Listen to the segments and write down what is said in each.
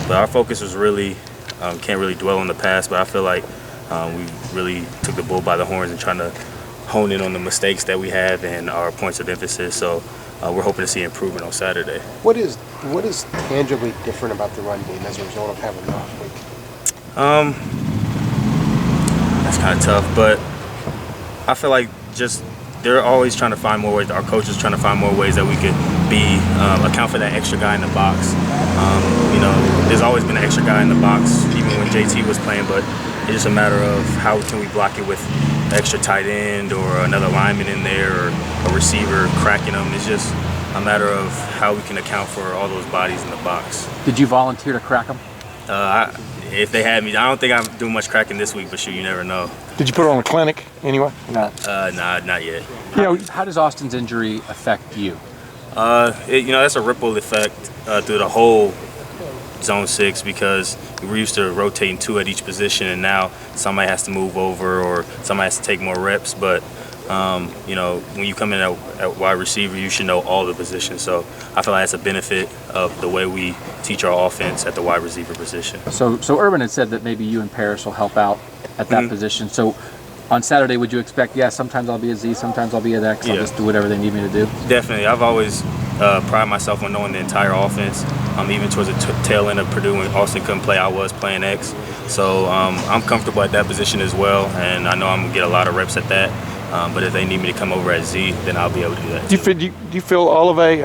But our focus was really, can't really dwell on the past, but I feel like we really took the bull by the horns and trying to hone in on the mistakes that we have and our points of emphasis. So we're hoping to see improvement on Saturday. What is tangibly different about the run game as a result of having an off week? That's kind of tough, but I feel like just they're always trying to find more ways. Our coaches trying to find more ways that we could account for that extra guy in the box. There's always been an extra guy in the box, even when JT was playing, but it's just a matter of how can we block it with an extra tight end or another lineman in there or a receiver cracking them. It's just a matter of how we can account for all those bodies in the box. Did you volunteer to crack them? If they had me, I don't think I'm doing much cracking this week, but shoot, you never know. Did you put on a clinic anyway? No. Nah, not yet. How does Austin's injury affect you? That's a ripple effect through the whole Zone 6 because we're used to rotating 2 at each position, and now somebody has to move over or somebody has to take more reps. But when you come in at wide receiver, you should know all the positions. So I feel like that's a benefit of the way we teach our offense at the wide receiver position. So Urban had said that maybe you and Paris will help out at that position. So on Saturday, would you expect, sometimes I'll be a Z, sometimes I'll be an X, I'll just do whatever they need me to do? Definitely. I've always prided myself on knowing the entire offense. Even towards the tail end of Purdue when Austin couldn't play, I was playing X. So I'm comfortable at that position as well, and I know I'm going to get a lot of reps at that. But if they need me to come over at Z, then I'll be able to do that. Do you feel Olave,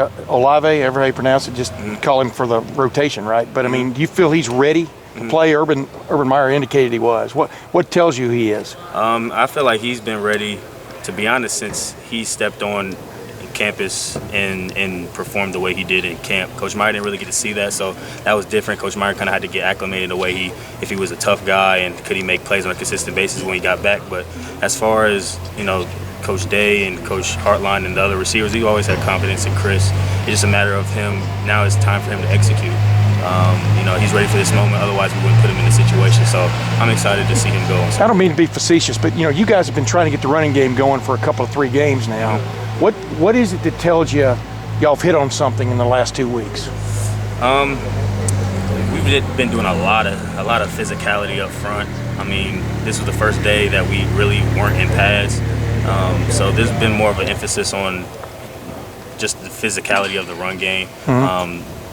however you pronounce it, just call him for the rotation, right? But, do you feel he's ready to play? Urban Meyer indicated he was. What tells you he is? I feel like he's been ready, to be honest, since he stepped on campus and performed the way he did in camp. Coach Meyer didn't really get to see that, so that was different. Coach Meyer kind of had to get acclimated the way if he was a tough guy and could he make plays on a consistent basis when he got back. But as far as, Coach Day and Coach Hartline and the other receivers, he always had confidence in Chris. It's just a matter of him, now it's time for him to execute. He's ready for this moment, otherwise we wouldn't put him in this situation. So I'm excited to see him go. I don't mean to be facetious, but you guys have been trying to get the running game going for a couple of 3 games now. What is it that tells you y'all have hit on something in the last 2 weeks? We've been doing a lot of physicality up front. This was the first day that we really weren't in pads. So there's been more of an emphasis on just the physicality of the run game.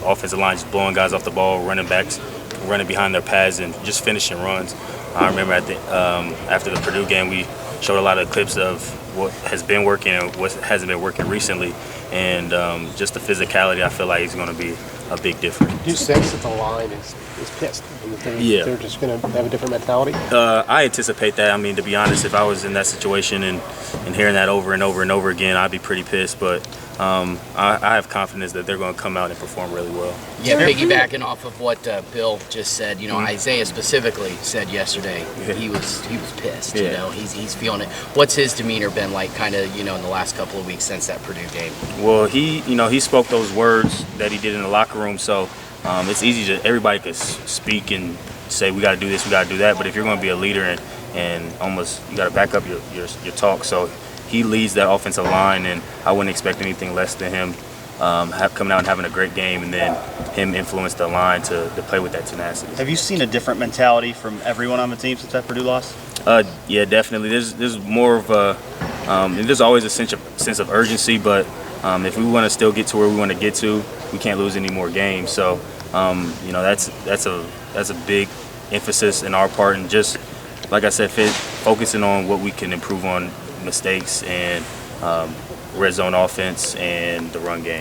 Offensive line just blowing guys off the ball, running backs running behind their pads and just finishing runs. I remember after the Purdue game, we showed a lot of clips of what has been working and what hasn't been working recently, and just the physicality, I feel like is going to be a big difference. Do you sense that the line is pissed? They're just going to have a different mentality? I anticipate that. To be honest, if I was in that situation and hearing that over and over and over again, I'd be pretty pissed. But I have confidence that they're going to come out and perform really well. Yeah, piggybacking off of what Bill just said, Isaiah specifically said yesterday he was pissed. He's feeling it. What's his demeanor been like, kind of, in the last couple of weeks since that Purdue game? Well, he spoke those words that he did in the locker room, so it's easy to everybody could speak and say we got to do this, we got to do that. But if you're going to be a leader and almost you got to back up your talk, so he leads that offensive line, and I wouldn't expect anything less than him coming out and having a great game, and then him influence the line to play with that tenacity. Have you seen a different mentality from everyone on the team since that Purdue loss? Yeah, definitely. There's more of there's always a sense of urgency, but if we want to still get to where we want to get to, we can't lose any more games. So that's a big emphasis in our part, and just like I said, focusing on what we can improve on, mistakes and red zone offense and the run game.